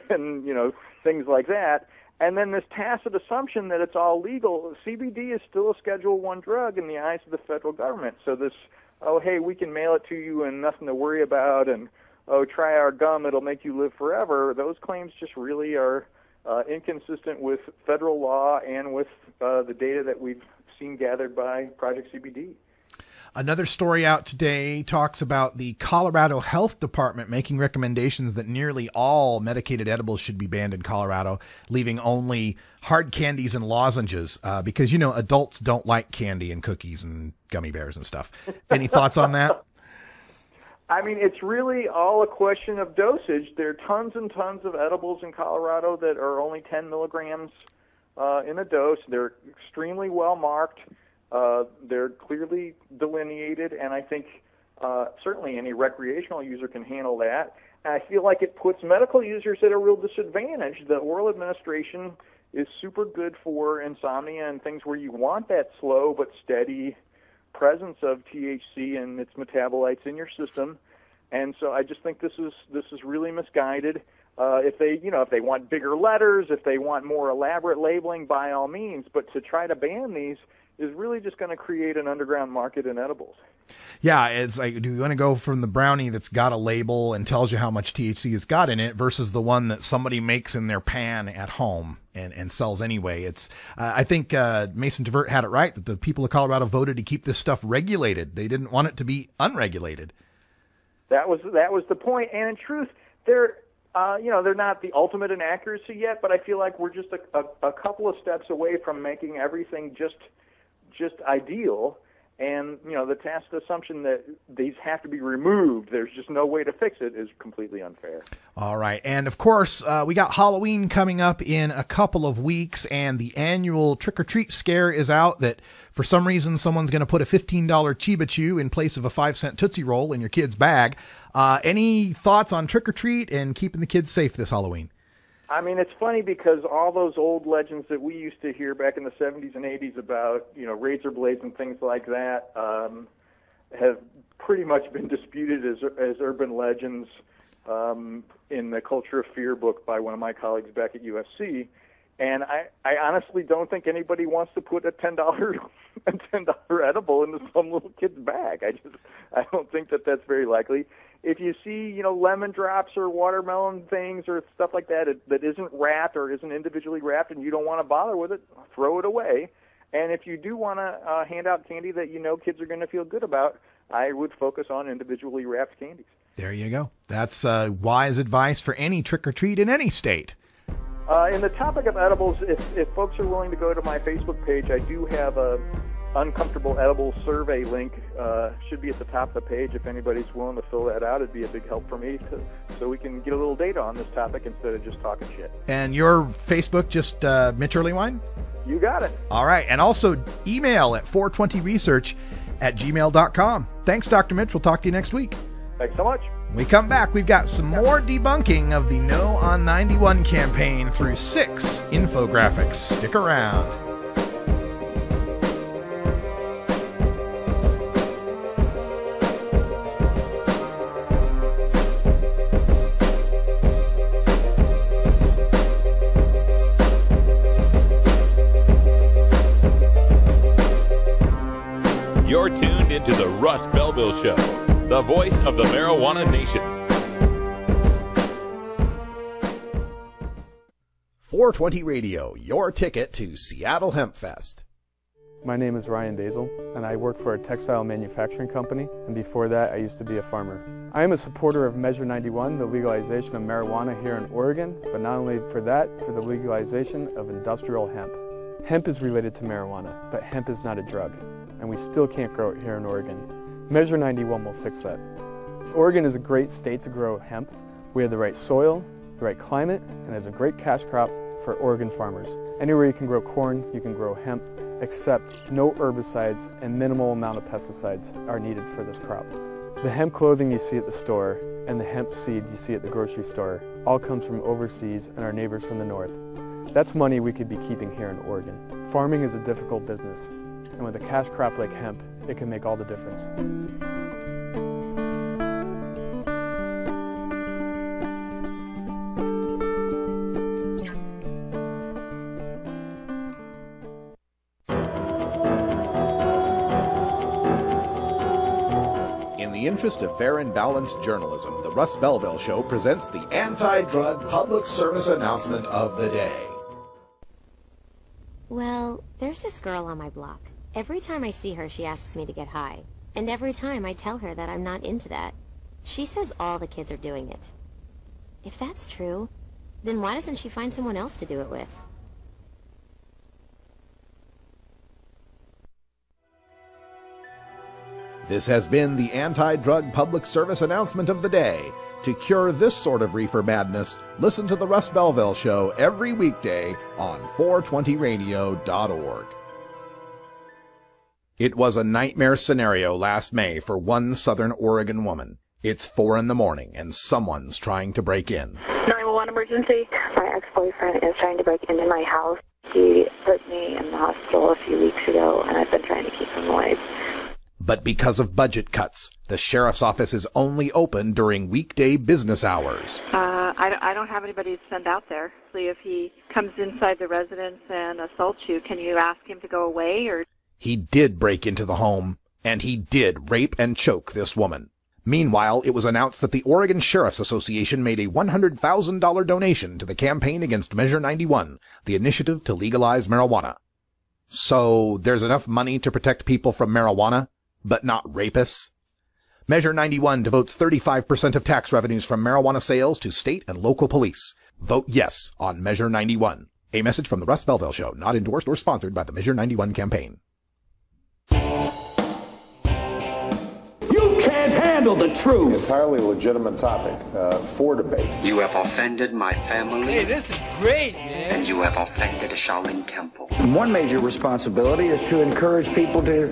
and things like that. And then this tacit assumption that it's all legal. CBD is still a Schedule I drug in the eyes of the federal government. So this, hey, we can mail it to you and nothing to worry about, and, try our gum, it'll make you live forever. Those claims just really are inconsistent with federal law and with the data that we've seen gathered by Project CBD. Another story out today talks about the Colorado Health Department making recommendations that nearly all medicated edibles should be banned in Colorado, leaving only hard candies and lozenges, because, adults don't like candy and cookies and gummy bears and stuff. Any thoughts on that? I mean, it's really all a question of dosage. There are tons and tons of edibles in Colorado that are only 10 milligrams in a dose. They're extremely well marked. They're clearly delineated, and I think certainly any recreational user can handle that. And I feel like it puts medical users at a real disadvantage. The oral administration is super good for insomnia and things where you want that slow but steady presence of THC and its metabolites in your system. And so I just think this is really misguided. If they want bigger letters, if they want more elaborate labeling, by all means. But to try to ban these is really just going to create an underground market in edibles. Yeah, it's like, do you want to go from the brownie that's got a label and tells you how much THC it's got in it versus the one that somebody makes in their pan at home and sells anyway? It's I think Mason DeVert had it right that the people of Colorado voted to keep this stuff regulated. They didn't want it to be unregulated. That was the point. And in truth, they're not the ultimate in accuracy yet, but I feel like we're just a couple of steps away from making everything just ideal. And, the tacit assumption that these have to be removed, there's just no way to fix it, is completely unfair. All right. And, of course, we got Halloween coming up in a couple of weeks, and the annual trick-or-treat scare is out that for some reason someone's going to put a $15 Chiba Chew in place of a 5-cent Tootsie Roll in your kid's bag. Any thoughts on trick-or-treat and keeping the kids safe this Halloween? I mean, it's funny because all those old legends that we used to hear back in the 70s and 80s about, razor blades and things like that have pretty much been disputed as urban legends in the Culture of Fear book by one of my colleagues back at USC. And I honestly don't think anybody wants to put a $10 edible into some little kid's bag. I don't think that that's very likely. If you see, lemon drops or watermelon things or stuff like that that isn't wrapped or isn't individually wrapped and you don't want to bother with it, throw it away. And if you do want to hand out candy that kids are going to feel good about, I would focus on individually wrapped candies. There you go. That's wise advice for any trick-or-treat in any state. In the topic of edibles, if folks are willing to go to my Facebook page, I do have a uncomfortable edible survey link. Should be at the top of the page. If anybody's willing to fill that out, it'd be a big help for me so we can get a little data on this topic instead of just talking shit. And your Facebook, just Mitch Earlywine? You got it. All right. And also email at 420research@gmail.com. Thanks, Dr. Mitch. We'll talk to you next week. Thanks so much. When we come back, we've got some more debunking of the No on 91 campaign through 6 infographics. Stick around. You're tuned into the Russ Belville Show, the voice of the marijuana nation. 420 Radio, your ticket to Seattle Hemp Fest. My name is Ryan Basil, and I work for a textile manufacturing company, and before that I used to be a farmer. I am a supporter of Measure 91, the legalization of marijuana here in Oregon, but not only for that, for the legalization of industrial hemp. Hemp is related to marijuana, but hemp is not a drug, and we still can't grow it here in Oregon. Measure 91 will fix that. Oregon is a great state to grow hemp. We have the right soil, the right climate, and it's a great cash crop for Oregon farmers. Anywhere you can grow corn, you can grow hemp, except no herbicides and minimal amount of pesticides are needed for this crop. The hemp clothing you see at the store and the hemp seed you see at the grocery store all comes from overseas and our neighbors from the north. That's money we could be keeping here in Oregon. Farming is a difficult business, and with a cash crop like hemp, it can make all the difference. In the interest of fair and balanced journalism, the Russ Belville Show presents the anti-drug public service announcement of the day. Well, there's this girl on my block. Every time I see her, she asks me to get high. And every time I tell her that I'm not into that. She says all the kids are doing it. If that's true, then why doesn't she find someone else to do it with? This has been the anti-drug public service announcement of the day. To cure this sort of reefer madness, listen to the Russ Belville Show every weekday on 420radio.org. It was a nightmare scenario last May for one Southern Oregon woman. It's 4 a.m. and someone's trying to break in. 911 emergency. my ex-boyfriend is trying to break into my house. He put me in the hospital a few weeks ago, and I've been trying to keep him away. But because of budget cuts, the sheriff's office is only open during weekday business hours. I don't have anybody to send out there. So if he comes inside the residence and assaults you, can you ask him to go away? Or He did break into the home, and he did rape and choke this woman. Meanwhile, it was announced that the Oregon Sheriff's Association made a $100,000 donation to the campaign against Measure 91, the initiative to legalize marijuana. So there's enough money to protect people from marijuana, but not rapists? Measure 91 devotes 35% of tax revenues from marijuana sales to state and local police. Vote yes on Measure 91. A message from the Russ Belville Show, not endorsed or sponsored by the Measure 91 campaign. You can't handle the truth. Entirely legitimate topic for debate. You have offended my family. Hey, this is great, man. And you have offended a Shaolin temple. One major responsibility is to encourage people to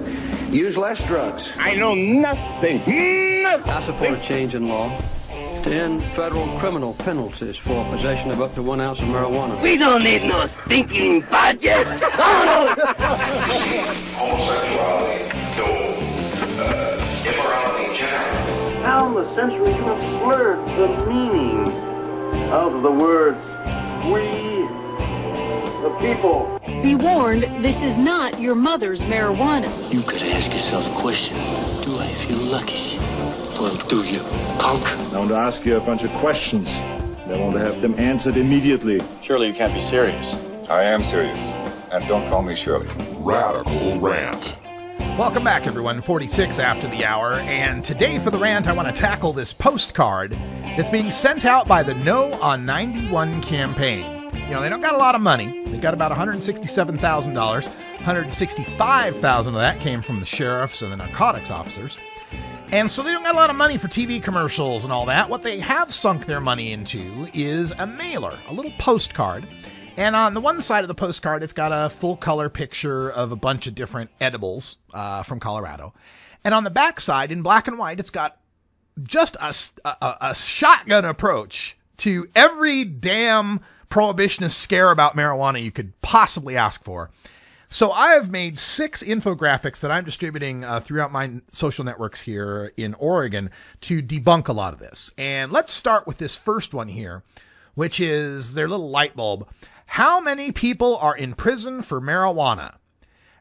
use less drugs. I know nothing. I support a change in law to end federal criminal penalties for possession of up to 1 ounce of marijuana. We don't need no stinking budget. Homosexuality, immorality in general. Down the centuries you have blurred the meaning of the words we, the people. Be warned, this is not your mother's marijuana. You could ask yourself a question. Do I feel lucky? Well, do you, punk? I want to ask you a bunch of questions. I want to have them answered immediately. Surely you can't be serious. I am serious. And don't call me Shirley. Radical Rant. Welcome back, everyone. 46 after the hour. And today for the rant, I want to tackle this postcard that's being sent out by the No on 91 campaign. You know, they don't got a lot of money. They got about $167,000. $165,000 of that came from the sheriffs and the narcotics officers. And so they don't got a lot of money for TV commercials and all that. What they have sunk their money into is a mailer, a little postcard. And on the one side of the postcard, it's got a full-color picture of a bunch of different edibles from Colorado. And on the back side, in black and white, it's got just a shotgun approach to every damn prohibitionist scare about marijuana you could possibly ask for. So I have made 6 infographics that I'm distributing throughout my social networks here in Oregon to debunk a lot of this. And let's start with this first one here, which is their little light bulb. How many people are in prison for marijuana?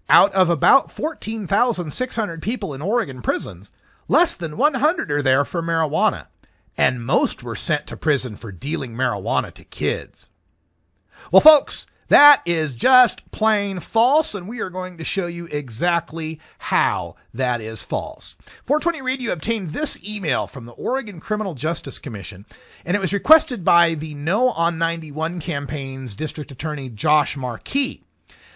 Out of about 14,600 people in Oregon prisons, less than 100 are there for marijuana, and most were sent to prison for dealing marijuana to kids. Well, folks, that is just plain false, and we are going to show you exactly how that is false. 420 Radio obtained this email from the Oregon Criminal Justice Commission, and it was requested by the No on 91 campaign's District Attorney Josh Markey.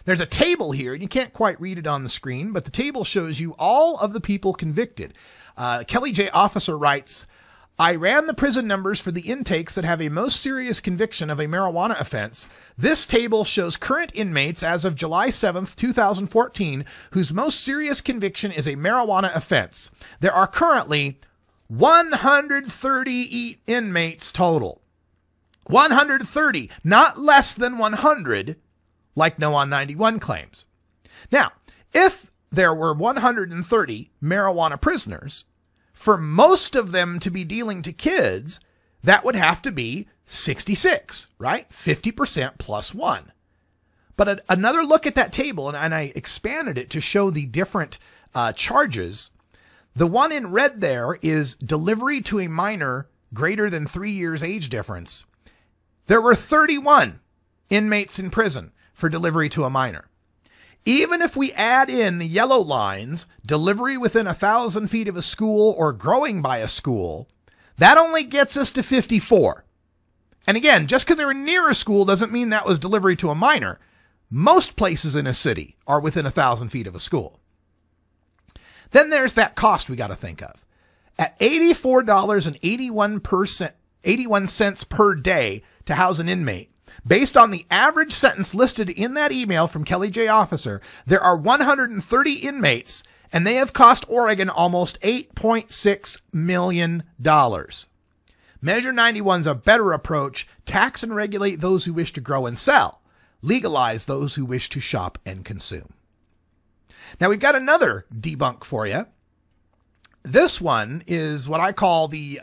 There's a table here, and you can't quite read it on the screen, but the table shows you all of the people convicted. Kelly J. Officer writes, I ran the prison numbers for the intakes that have a most serious conviction of a marijuana offense. This table shows current inmates as of July 7th, 2014, whose most serious conviction is a marijuana offense. There are currently 130 inmates total. 130, not less than 100, like No on 91 claims. Now, if there were 130 marijuana prisoners, for most of them to be dealing to kids, that would have to be 66, right? 50% plus 1. But another look at that table, and I expanded it to show the different charges. The one in red there is delivery to a minor greater than 3 years age difference. There were 31 inmates in prison for delivery to a minor. Even if we add in the yellow lines, delivery within 1,000 feet of a school or growing by a school, that only gets us to 54. And again, just because they were near a school doesn't mean that was delivery to a minor. Most places in a city are within 1,000 feet of a school. Then there's that cost we got to think of. At $84.81 per day to house an inmate, based on the average sentence listed in that email from Kelly J. Officer, there are 130 inmates, and they have cost Oregon almost $8.6 million. Measure 91's a better approach. Tax and regulate those who wish to grow and sell. Legalize those who wish to shop and consume. Now we've got another debunk for you. This one is what I call the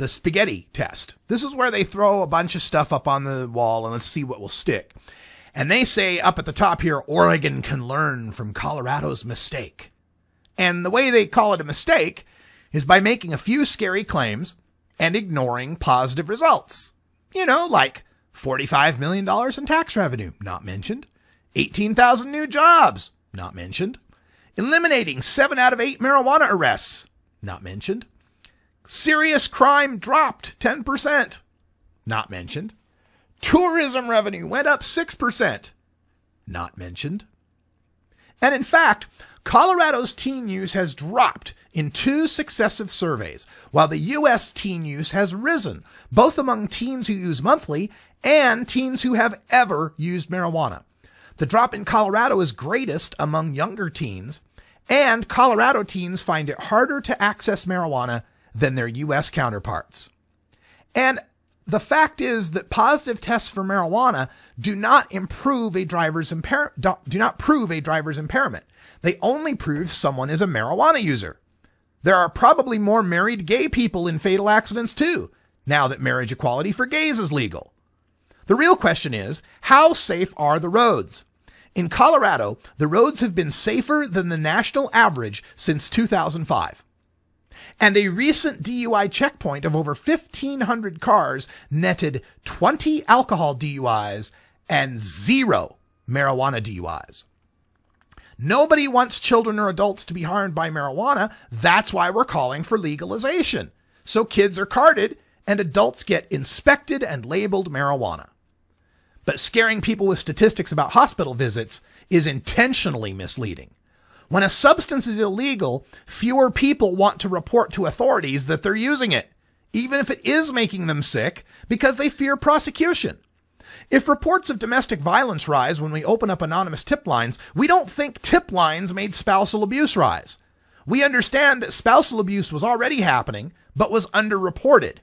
spaghetti test. This is where they throw a bunch of stuff up on the wall and let's see what will stick. And they say up at the top here, Oregon can learn from Colorado's mistake. And the way they call it a mistake is by making a few scary claims and ignoring positive results. You know, like $45 million in tax revenue, not mentioned. 18,000 new jobs, not mentioned. Eliminating 7 out of 8 marijuana arrests, not mentioned. Serious crime dropped 10%, not mentioned. Tourism revenue went up 6%, not mentioned. And in fact, Colorado's teen use has dropped in 2 successive surveys, while the U.S. teen use has risen, both among teens who use monthly and teens who have ever used marijuana. The drop in Colorado is greatest among younger teens, and Colorado teens find it harder to access marijuana than their U.S. counterparts. And the fact is that positive tests for marijuana do not prove a driver's impairment. They only prove someone is a marijuana user. There are probably more married gay people in fatal accidents too, now that marriage equality for gays is legal. The real question is, how safe are the roads? In Colorado, the roads have been safer than the national average since 2005. And a recent DUI checkpoint of over 1,500 cars netted 20 alcohol DUIs and 0 marijuana DUIs. Nobody wants children or adults to be harmed by marijuana. That's why we're calling for legalization. So kids are carded and adults get inspected and labeled marijuana. But scaring people with statistics about hospital visits is intentionally misleading. When a substance is illegal, fewer people want to report to authorities that they're using it, even if it is making them sick, because they fear prosecution. If reports of domestic violence rise when we open up anonymous tip lines, we don't think tip lines made spousal abuse rise. We understand that spousal abuse was already happening, but was underreported.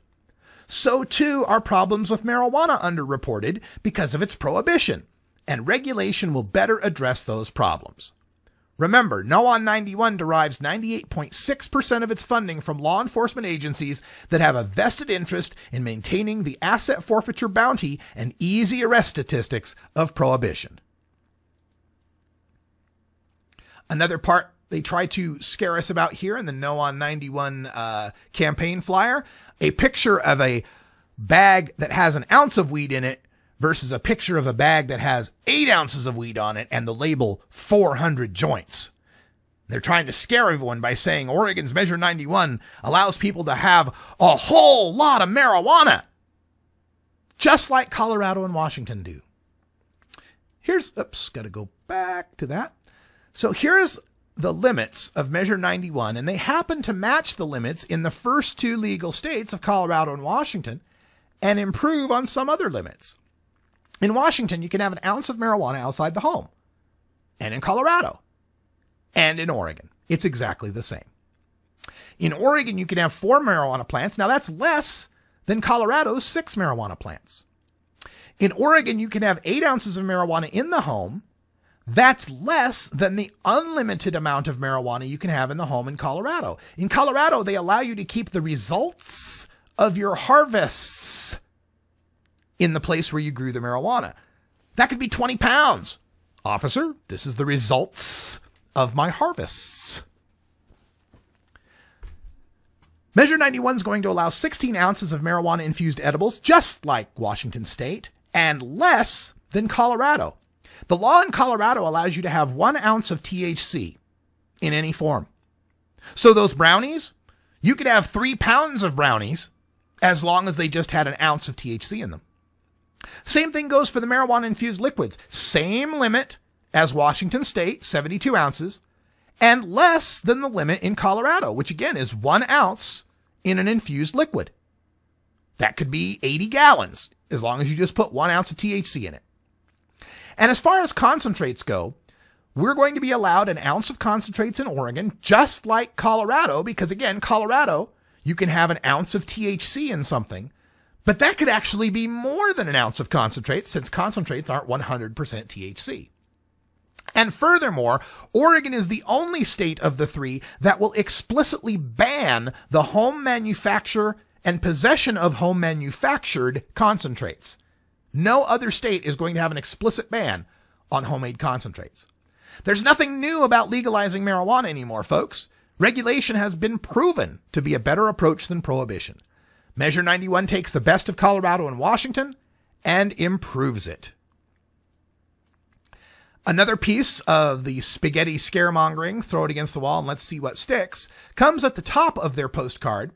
So too are problems with marijuana underreported because of its prohibition, and regulation will better address those problems. Remember, No on 91 derives 98.6% of its funding from law enforcement agencies that have a vested interest in maintaining the asset forfeiture bounty and easy arrest statistics of prohibition. Another part they try to scare us about here in the No on 91 campaign flyer, a picture of a bag that has an ounce of weed in it versus a picture of a bag that has 8 ounces of weed on it and the label 400 joints. They're trying to scare everyone by saying Oregon's Measure 91 allows people to have a whole lot of marijuana, just like Colorado and Washington do. Gotta go back to that. So here's the limits of Measure 91, and they happen to match the limits in the first 2 legal states of Colorado and Washington and improve on some other limits. In Washington, you can have an ounce of marijuana outside the home. And in Colorado. And in Oregon. It's exactly the same. In Oregon, you can have 4 marijuana plants. Now, that's less than Colorado's 6 marijuana plants. In Oregon, you can have 8 ounces of marijuana in the home. That's less than the unlimited amount of marijuana you can have in the home in Colorado. In Colorado, they allow you to keep the results of your harvests in the place where you grew the marijuana. That could be 20 pounds. Officer, this is the results of my harvests. Measure 91 is going to allow 16 ounces of marijuana-infused edibles, just like Washington State, and less than Colorado. The law in Colorado allows you to have 1 ounce of THC in any form. So those brownies, you could have 3 pounds of brownies as long as they just had an ounce of THC in them. Same thing goes for the marijuana-infused liquids. Same limit as Washington State, 72 ounces, and less than the limit in Colorado, which again is 1 ounce in an infused liquid. That could be 80 gallons, as long as you just put 1 ounce of THC in it. And as far as concentrates go, we're going to be allowed an ounce of concentrates in Oregon, just like Colorado, because again, Colorado, you can have an ounce of THC in something, but that could actually be more than an ounce of concentrate, since concentrates aren't 100% THC. And furthermore, Oregon is the only state of the three that will explicitly ban the home manufacture and possession of home manufactured concentrates. No other state is going to have an explicit ban on homemade concentrates. There's nothing new about legalizing marijuana anymore, folks. Regulation has been proven to be a better approach than prohibition. Measure 91 takes the best of Colorado and Washington and improves it. Another piece of the spaghetti scaremongering, throw it against the wall and let's see what sticks, comes at the top of their postcard,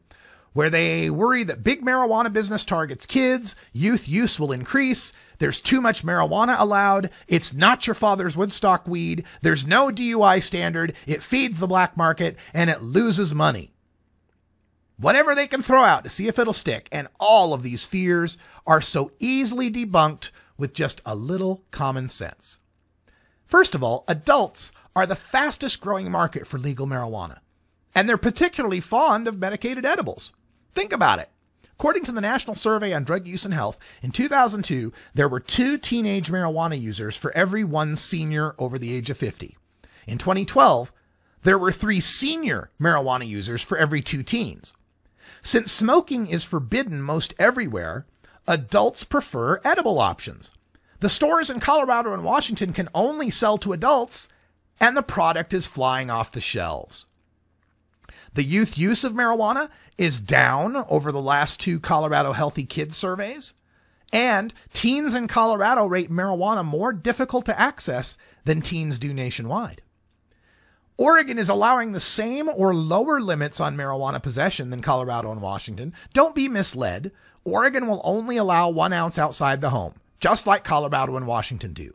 where they worry that big marijuana business targets kids, youth use will increase, there's too much marijuana allowed, it's not your father's Woodstock weed, there's no DUI standard, it feeds the black market, and it loses money. Whatever they can throw out to see if it'll stick, and all of these fears are so easily debunked with just a little common sense. First of all, adults are the fastest growing market for legal marijuana, and they're particularly fond of medicated edibles. Think about it. According to the National Survey on Drug Use and Health, in 2002, there were 2 teenage marijuana users for every 1 senior over the age of 50. In 2012, there were 3 senior marijuana users for every 2 teens. Since smoking is forbidden most everywhere, adults prefer edible options. The stores in Colorado and Washington can only sell to adults, and the product is flying off the shelves. The youth use of marijuana is down over the last 2 Colorado Healthy Kids surveys, and teens in Colorado rate marijuana more difficult to access than teens do nationwide. Oregon is allowing the same or lower limits on marijuana possession than Colorado and Washington. Don't be misled. Oregon will only allow 1 ounce outside the home, just like Colorado and Washington do.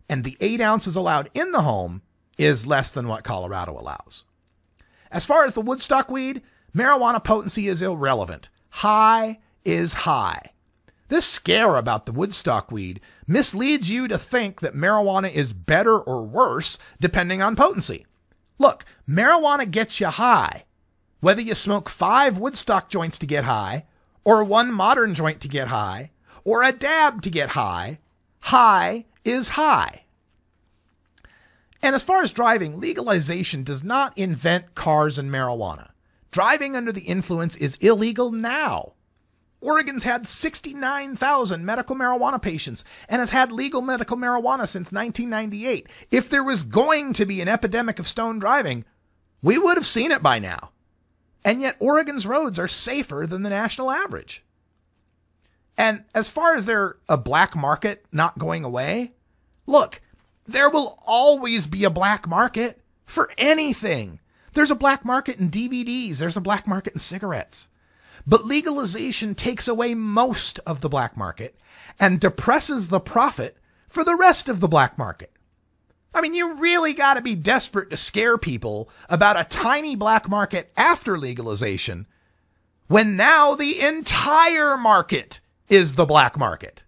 And the 8 ounces allowed in the home is less than what Colorado allows. As far as the Woodstock weed, marijuana potency is irrelevant. High is high. This scare about the Woodstock weed misleads you to think that marijuana is better or worse depending on potency. Look, marijuana gets you high. Whether you smoke 5 Woodstock joints to get high, or 1 modern joint to get high, or a dab to get high, high is high. And as far as driving, legalization does not invent cars and marijuana. Driving under the influence is illegal now. Oregon's had 69,000 medical marijuana patients and has had legal medical marijuana since 1998. If there was going to be an epidemic of stoned driving, we would have seen it by now. And yet Oregon's roads are safer than the national average. And as far as there a black market not going away, look, there will always be a black market for anything. There's a black market in DVDs. There's a black market in cigarettes. But legalization takes away most of the black market and depresses the profit for the rest of the black market. I mean, you really got to be desperate to scare people about a tiny black market after legalization when now the entire market is the black market.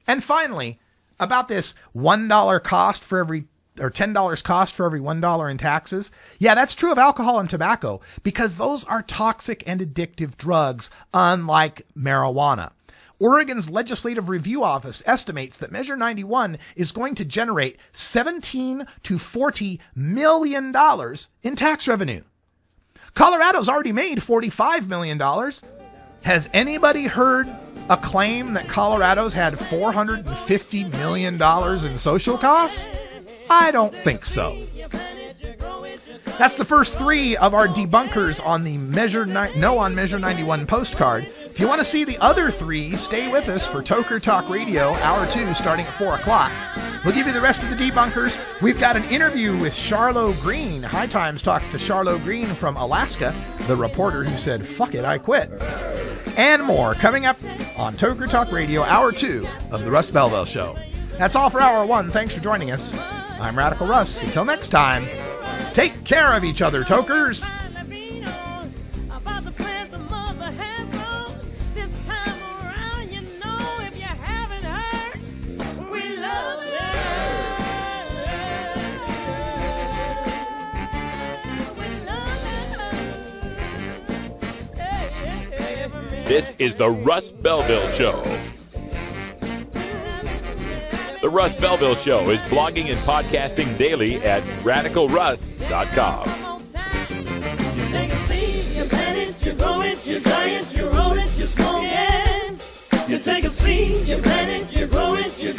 And finally, about this $1 cost for every or $10 cost for every $1 in taxes. Yeah, that's true of alcohol and tobacco because those are toxic and addictive drugs, unlike marijuana. Oregon's Legislative Review Office estimates that Measure 91 is going to generate $17 to $40 million in tax revenue. Colorado's already made $45 million. Has anybody heard a claim that Colorado's had $450 million in social costs? I don't think so. That's the first 3 of our debunkers on the Measure 91 postcard. If you want to see the other 3, stay with us for Toker Talk Radio, Hour 2, starting at 4 o'clock. We'll give you the rest of the debunkers. We've got an interview with Charlo Green. High Times talks to Charlo Green from Alaska, the reporter who said, "Fuck it, I quit." And more coming up on Toker Talk Radio, Hour 2 of the Russ Belville Show. That's all for Hour 1. Thanks for joining us. I'm Radical Russ. Until next time, take care of each other, Tokers. This is the Russ Belville Show. The Russ Belville Show is blogging and podcasting daily at radicalruss.com. You take a seed, you plant it, you grow it, you dry it, you roll it, you smoke it. You take a seed, you plant it, you grow it, you